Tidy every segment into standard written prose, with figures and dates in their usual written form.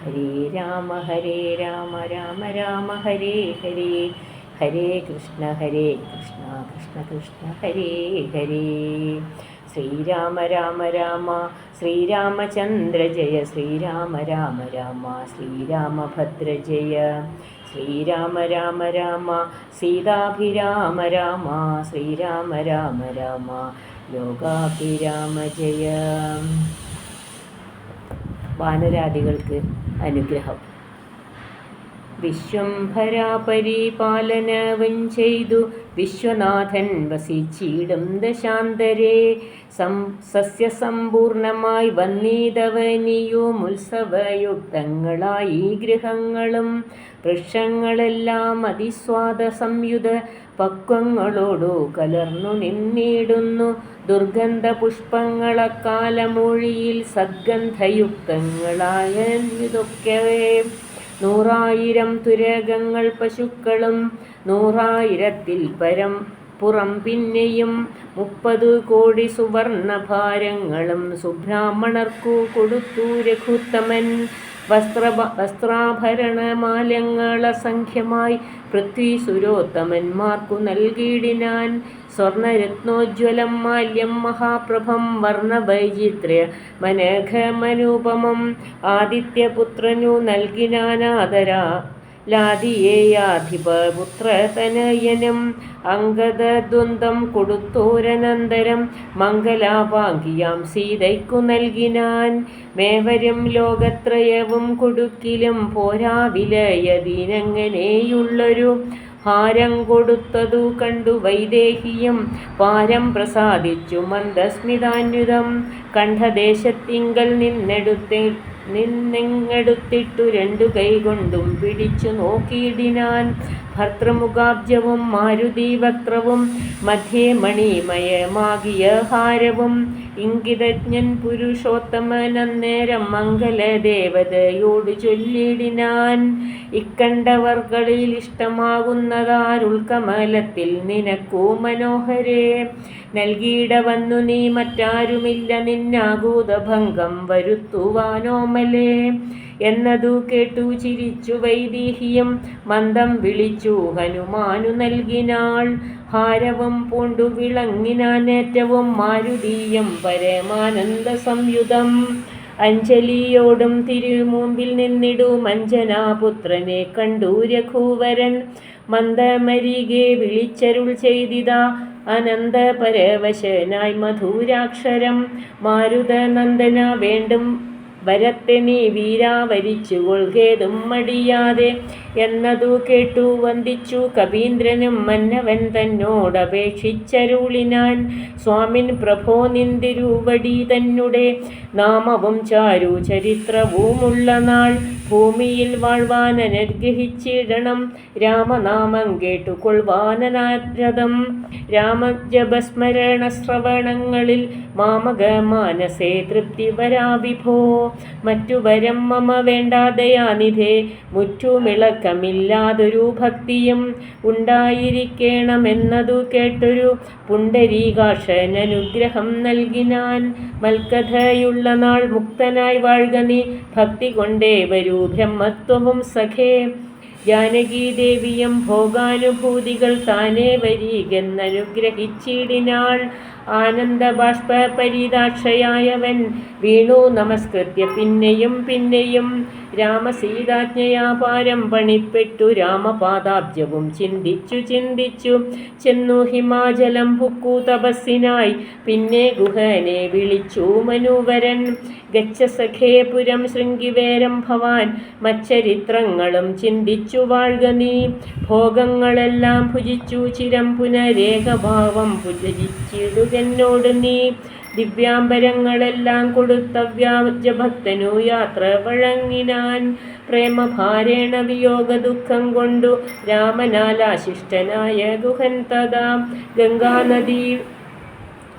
ഹരേ രാമ രാമ രാമ ഹരേ ഹരേ, ഹരേ കൃഷ്ണ കൃഷ്ണ കൃഷ്ണ ഹരേ ഹരേ. ശ്രീരാമ രാമ രാമ ശ്രീരാമചന്ദ്ര ജയ, ശ്രീരാമ രാമ രാമ ശ്രീരാമഭദ്ര ജയ, ശ്രീരാമ രാമ രാമ സീതാഭിരാമ രാമ, ശ്രീരാമ രാമ രാമ ലോകാഭിരാമ ജയ. വാനരാദികൾക്ക് അനുഗ്രഹം. വിശ്വംഭരാ പരിപാലനവും ചെയ്തു വിശ്വനാഥൻ വസിച്ചിടും ദശാന്തരേ. സസ്യസമ്പൂർണമായി വന്നീതവനിയും ഉത്സവയുക്തങ്ങളായി ഗൃഹങ്ങളും വൃക്ഷങ്ങളെല്ലാം അതിസ്വാദ സംയുത പക്വങ്ങളോടു കലർന്നു നിന്നിടുന്നു. ദുർഗന്ധ പുഷ്പങ്ങളക്കാലമൊഴിയിൽ സദ്ഗന്ധയുക്തങ്ങളായ ഇതൊക്കവേ 100,000 തുരകങ്ങൾ പശുക്കളും 100,000-ൽ പരം പുറം പിന്നെയും 30 കോടി സുവർണഭാരങ്ങളും സുബ്രാഹ്മണർക്കു കൊടുത്തു രഘുത്തമൻ. വസ്ത്രാഭരണമാലങ്ങളസംഖ്യമായി പൃഥ്വീസുരോത്തമന്മാർക്കു നൽകിയിടിനാൻ. സ്വർണരത്നോജ്വലം മാല്യം മഹാപ്രഭം വർണ്ണവൈചിത്ര്യ മനഘമനുപമം ആദിത്യപുത്രനു നൽകിനാനാദരാ ലാദിയേയാധിപപുത്രതനയനും. അംഗദദ്വന്ദ്വം കൊടുത്തോരനന്തരം മംഗലാപാങ്കിയാം സീതയ്ക്കു നൽകിനാൻ. മേവരും ലോകത്രയവും കൊടുക്കിലും പോരാവിലയതിനങ്ങനെയുള്ളൊരു ഹാരം കൊടുത്തതു കണ്ടു വൈദേഹിയും പാരം പ്രസാദിച്ചു മന്ദസ്മിതാന്വിതം. കണ്ഠദേശത്തിങ്കൽ നിന്നെടുത്തിട്ടു 2 കൈകൊണ്ടും പിടിച്ചു നോക്കിയിടിനാൻ. ഭർത്തൃമുഖാബ്ജവും മാരുതിവക്ത്രവും മധ്യേ മണിമയമാകിയ ഹാരവും. ഇംഗിതജ്ഞൻ പുരുഷോത്തമനന്നേരം മംഗലദേവതയോടു ചൊല്ലിടിനാൻ. ഇക്കണ്ടവർകളിൽ ഇഷ്ടമാകുന്നതാരുൾക്കമലത്തിൽ നിനക്കു മനോഹരേ. നൽകിയിടവന്നു നീ മറ്റാരുമില്ല നിന്നാകൂതഭംഗം വരുത്തുവാനോമലേ. എന്നതു കേട്ടു ചിരിച്ചു വൈദേഹിയും മന്ദം വിളിച്ചു ഹനുമാനു നൽകിനാൾ. ഹാരവും പൂണ്ടു വിളങ്ങിനാനേറ്റവും മാരുതീയം പരമാനന്ദ സംയുതം. അഞ്ജലിയോടും തിരുമുമ്പിൽ നിന്നിടും അഞ്ജനാപുത്രനെ കണ്ടു രഘുവരൻ. മന്ദമരികെ വിളിച്ചരുൾ ചെയ്തിതാ അനന്ത പരവശനായി മധുരാക്ഷരം. മാരുതനന്ദന വേണ്ടും വരത്തെ നീ വീരാവരിച്ചു കൊൾകേതും മടിയാതെ. എന്നതു കേട്ടു വന്ദിച്ചു കവീന്ദ്രനും മന്നവൻ തന്നോടപേക്ഷിച്ചരുളിനാൻ. സ്വാമിൻ പ്രഭോ നിന്തിരുവടി തന്നെ നാമവും ചാരു ചരിത്രവുമുള്ള നാൾ ഭൂമിയിൽ വാഴ്വാൻ അനുഗ്രഹിച്ചിടണം. രാമനാമം കേട്ടുകൊള്ളുവാനനാരതം. രാമജപസ്മരണ ശ്രവണങ്ങളിൽ മാമക മാനസേ തൃപ്തി വരാ വിഭോ. മറ്റു വരം മമ വേണ്ടാതയാനിധേ മുറ്റുമിളക്കമില്ലാതൊരു ഭക്തിയും ഉണ്ടായിരിക്കണമെന്നതു കേട്ടൊരു പുണ്ടരീകാക്ഷനനുഗ്രഹം നൽകിനാൻ. മൽക്കഥയുള്ള നാൾ മുക്തനായി വാഴ്ക നീ ഭക്തി കൊണ്ടേ വരൂ ബ്രഹ്മത്വവും സഖേ. ജാനകീദേവിയും ഭോഗാനുഭൂതികൾ താനേ വരികെന്നനുഗ്രഹിച്ചിടിനാൾ. ആനന്ദബാഷ്പ പരിദാക്ഷയായവൻ വീണു നമസ്കൃത്യ പിന്നെയും പിന്നെയും. രാമസീതാജ്ഞയാ പാരം പണിപ്പെട്ടു രാമപാദാബ്ജവും ചിന്തിച്ചു ചിന്തിച്ചു ചെന്നു ഹിമാചലം പുക്കു തപസ്സിനായി. പിന്നെ ഗുഹനെ വിളിച്ചു മനുവരൻ. ഗച്ഛ സഖേ പുരം ശൃംഗിവേരം ഭവാൻ. മച്ചരിത്രങ്ങളും ചിന്തിച്ചു വാഴ്ക നീ. ഭോഗങ്ങളെല്ലാം ഭുജിച്ചു ചിരം പുനരേകഭാവം പുജരിച്ചിടുകെന്നോട് നീ. ദിവ്യാംബരങ്ങളെല്ലാം കൊടുത്ത വ്യാജഭക്തനു യാത്ര വഴങ്ങിനാൻ. പ്രേമഭാരേണ വിയോഗ ദുഃഖം കൊണ്ടു രാമനാലാശിഷ്ടനായ ഗുഹൻ തഥാ ഗംഗാനദി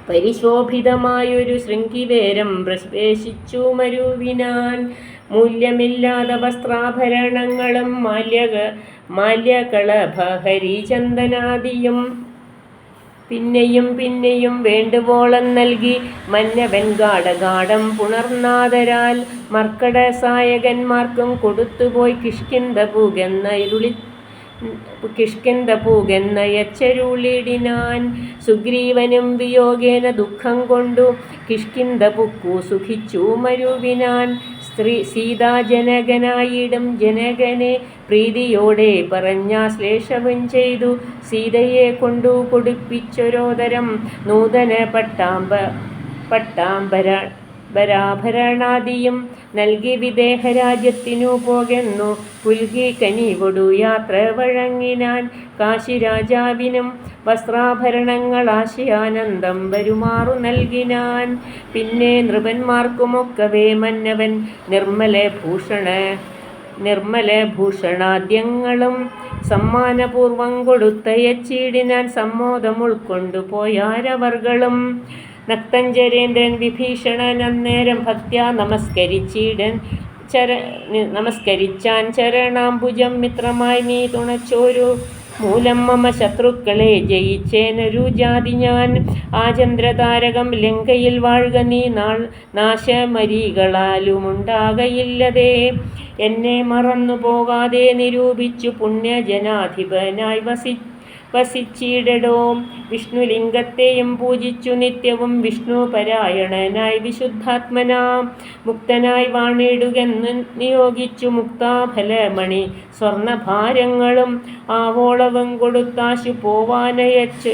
പരിശോഭിതമായൊരു ശൃംഗിവേരം പ്രവേശിച്ചു മരുവിനാൻ. മൂല്യമില്ലാത്ത വസ്ത്രാഭരണങ്ങളും മാല്യകളഭ ഹരിചന്ദനാദിയും പിന്നെയും പിന്നെയും വേണ്ടുവോളം നൽകി മന്നവൻ ഗാഠഗാഠം പുണർനാദരാൽ മർക്കട സായകന്മാർക്കും കൊടുത്തുപോയി കിഷ്കിന്ധപൂകെന്നയച്ചരുളിടിനാൻ. സുഗ്രീവനും വിയോഗേന ദുഃഖം കൊണ്ടു കിഷ്കിന്ധപുക്കു സുഖിച്ചു മരുവിനാൻ. സീതാജനകനായിടും ജനകനെ പ്രീതിയോടെ പറഞ്ഞാശ്ലേഷവും ചെയ്തു. സീതയെ കൊണ്ടു കൊടുപ്പിച്ചൊരോദരം നൂതന പട്ടാംബരാഭരണാദിയും നൽകി വിദേഹരാജ്യത്തിനു പോകെന്നു പുൽകി കനിവൊടു യാത്ര വഴങ്ങിനാൻ. കാശിരാജാവിനും വസ്ത്രാഭരണങ്ങളാശയാനന്ദം വരുമാറു നൽകിനാൻ. പിന്നെ നൃപന്മാർക്കുമൊക്കവേ മന്നവൻ നിർമ്മലഭൂഷണാദ്യങ്ങളും സമ്മാനപൂർവം കൊടുത്തയച്ചിടിനാൻ. സമ്മോദം ഉൾക്കൊണ്ടു പോയാരവർകളും. നക്തഞ്ചരേന്ദ്രൻ വിഭീഷണൻ അന്നേരം ഭക്ത്യാ നമസ്കരിച്ചാൻ. ചരണാംബുജം മിത്രമായി നീ തുണച്ചോരു മൂലം മമ ശത്രുക്കളെ ജയിച്ചേനൊരു ജാതി ഞാൻ. ആചന്ദ്രതാരകം ലങ്കയിൽ വാഴുക നീ നാശമരികളാലുമുണ്ടാകയില്ലതേ. എന്നെ മറന്നു പോകാതെ നിരൂപിച്ചു പുണ്യജനാധിപനായി വസിച്ചിടടോ. വിഷ്ണുലിംഗത്തെയും പൂജിച്ചു നിത്യവും വിഷ്ണു പരായണനായി വിശുദ്ധാത്മനാ മുക്തനായി വാണിടുകെന്നു നിയോഗിച്ചു. മുക്താഫലമണി സ്വർണഭാരങ്ങളും ആവോളവും കൊടുത്താശു പോവാനയച്ച്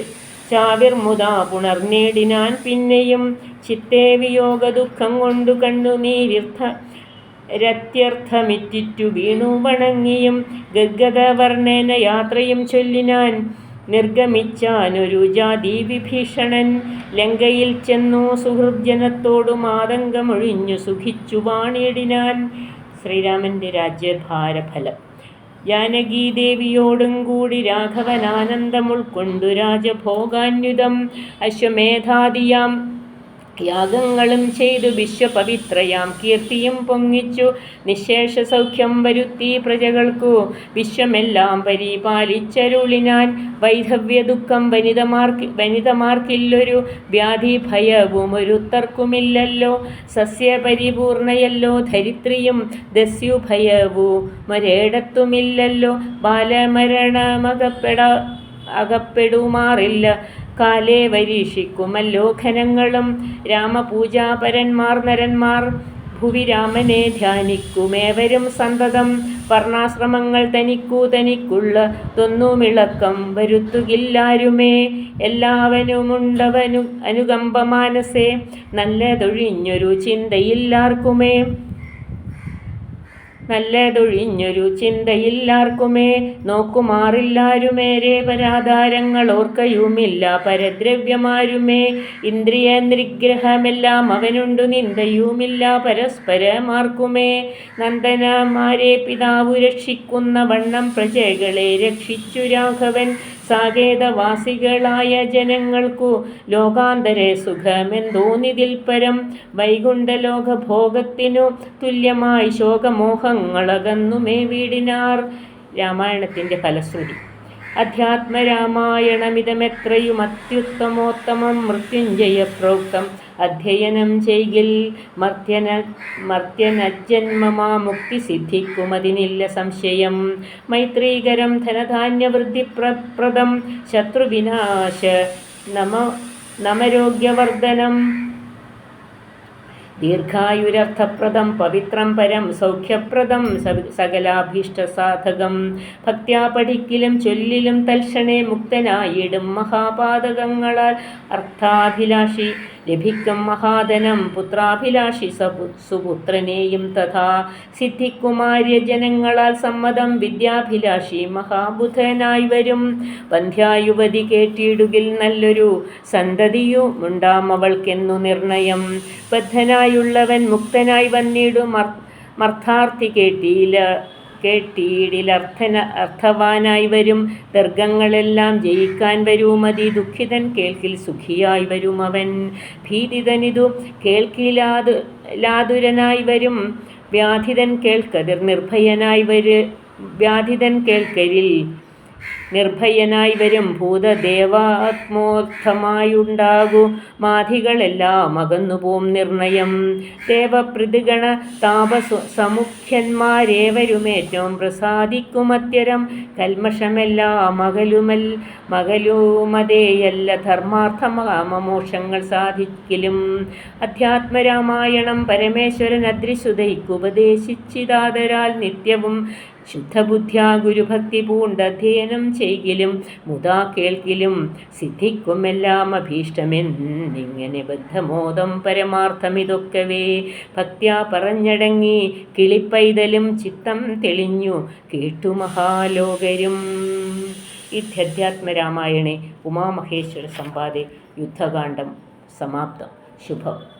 ചാവിർമുതാ പുണർനേടിനാൻ. പിന്നെയും ചിത്തേ വിയോഗ ദുഃഖം കൊണ്ടു രത്യർത്ഥമിറ്റിറ്റു വീണു വണങ്ങിയും ഗദ്ഗദവർണ്ണേന യാത്രയും ചൊല്ലിനാൻ. നിർഗമിച്ചാനൊരു ജാതി വിഭീഷണൻ ലങ്കയിൽ ചെന്നു സുഹൃദ്ജനത്തോടും ആതങ്കമൊഴിഞ്ഞു സുഖിച്ചു വാണിടിനാൻ. ശ്രീരാമൻ്റെ രാജ്യഭാരഫലം. ജാനകീദേവിയോടും കൂടി രാഘവൻ ആനന്ദം ഉൾക്കൊണ്ടു രാജഭോഗാന്യുതം അശ്വമേധാദിയാം യാഗങ്ങളും ചെയ്തു വിശ്വപവിത്രയാം കീർത്തിയും പൊങ്ങിച്ചു. നിശേഷ സൗഖ്യം വരുത്തി പ്രജകൾക്കു വിശ്വമെല്ലാം പരിപാലിച്ചരുളിനാൻ. വൈധവ്യ ദുഃഖം വനിതമാർക്കില്ലൊരു വ്യാധി ഭയവും ഒരുത്തർക്കുമില്ലല്ലോ. സസ്യപരിപൂർണയല്ലോ ധരിത്രിയും ദസ്യുഭയവുമൊരിടത്തുമില്ലല്ലോ. ബാലമരണമകപ്പെടുമാറില്ല കാലേ വരീക്ഷിക്കുമല്ലോ ഘനങ്ങളും. രാമപൂജാപരന്മാർ നരന്മാർ ഭുവി രാമനെ ധ്യാനിക്കുമേവരും സന്തതം. വർണ്ണാശ്രമങ്ങൾ തനിക്കുള്ളതൊന്നുമിളക്കം വരുത്തുകില്ലാരുമേ. എല്ലാവനുമുണ്ടവനു അനുകമ്പ മാനസേ നല്ലതൊഴിഞ്ഞൊരു ചിന്തയില്ലാർക്കുമേ. നോക്കുമാറില്ലാരുമേരെ പരാധാരങ്ങൾ ഓർക്കയുമില്ല പരദ്രവ്യമാരുമേ. ഇന്ദ്രിയ നിഗ്രഹമെല്ലാം അവനുണ്ടു നിന്ദയുമില്ല പരസ്പരമാർക്കുമേ. നന്ദനമാരെ പിതാവു രക്ഷിക്കുന്ന വണ്ണം പ്രജകളെ രക്ഷിച്ചു രാഘവൻ. സാകേതവാസികളായ ജനങ്ങൾക്കു ലോകാന്തരെ സുഖമെന്തോന്നിതിൽ പരം. വൈകുണ്ഠലോകഭോഗത്തിനു തുല്യമായി ശോകമോഹങ്ങളകന്നുമേ വീടിനാർ. രാമായണത്തിൻ്റെ ഫലശ്രുതി. അധ്യാത്മരാമായണമിതമെത്രയും അത്യുത്തമോത്തമം മൃത്യുഞ്ജയ പ്രോക്തം. അധ്യയനം ചെയ്യിൽ മർത്യനജന്മമാ മുക്തി സിദ്ധിക്കുമതിനില്ല സംശയം. മൈത്രീകരം ധനധാന്യവൃദ്ധിപ്രദം ശത്രുവിനാശ നമരോഗ്യവർദ്ധനം. ദീർഘായുരർത്ഥപ്രദം പവിത്രം പരം സൗഖ്യപ്രദം സകലാഭീഷ്ടസാധകം. ഭക്ത്യാ പഠിക്കലും ചൊല്ലിലും തൽക്ഷണേ മുക്തനായിടും മഹാപാതകങ്ങളാൽ. അർത്ഥാഭിലാഷി ലഭിക്കും മഹാധനം പുത്രാഭിലാഷി സുപുത്രനെയും തഥാ. സിദ്ധിക്കുമാര്യജനങ്ങളാൽ സമ്മതം വിദ്യാഭിലാഷി മഹാബുധനായി വരും. വന്ധ്യായുവതി കേട്ടിടുകിൽ നല്ലൊരു സന്തതിയുമുണ്ടാമവൾക്കെന്നു നിർണയം. ബദ്ധനായുള്ളവൻ മുക്തനായി വന്നിടും മർത്ഥാർത്ഥി കേട്ടിയിടിലർത്ഥവാനായി വരും. ദർഗങ്ങളെല്ലാം ജയിക്കാൻ വരുമതി ദുഃഖിതൻ കേൾക്കിൽ സുഖിയായി വരും അവൻ. ഭീതിതനിതു കേൾക്കിലാതുരനായി വരും. വ്യാധിതൻ കേൾക്കതിർ നിർഭയനായി വ്യാധിതൻ കേൾക്കരിൽ നിർഭയനായി വരും ഭൂതദേവാത്മോർത്ഥമായുണ്ടാകൂ മാധികളെല്ലാം അകന്നുപോം നിർണയം. ദേവപ്രതിഗണ താപസമുഖ്യന്മാരേവരുമേറ്റവും പ്രസാദിക്കുമത്യരം കൽമഷമെല്ലാം മകലുമതേയല്ല ധർമാർത്ഥമാമോക്ഷങ്ങൾ സാധിക്കലും. അധ്യാത്മരാമായണം പരമേശ്വരൻ അദ്രിസുതയ്ക്കുപദേശിച്ചിതാദരാൽ നിത്യവും ശുദ്ധബുദ്ധ്യാ ഗുരുഭക്തി പൂണ്ടധ്യയനം ചെയ്കിലും മുതാ കേൾക്കിലും സിദ്ധിക്കുമെല്ലാം അഭീഷ്ടമെന്നിങ്ങനെ ബദ്ധമോദം പരമാർത്ഥമിതൊക്കവേ. ഭക്ത്യാ പറഞ്ഞടങ്ങി കിളിപ്പൈതലും ചിത്തം തെളിഞ്ഞു കേട്ടു മഹാലോകരും. ഇത്യധ്യാത്മരാമായണേ ഉമാമഹേശ്വര സംവാദേ യുദ്ധകാണ്ഡം സമാപ്തം. ശുഭം.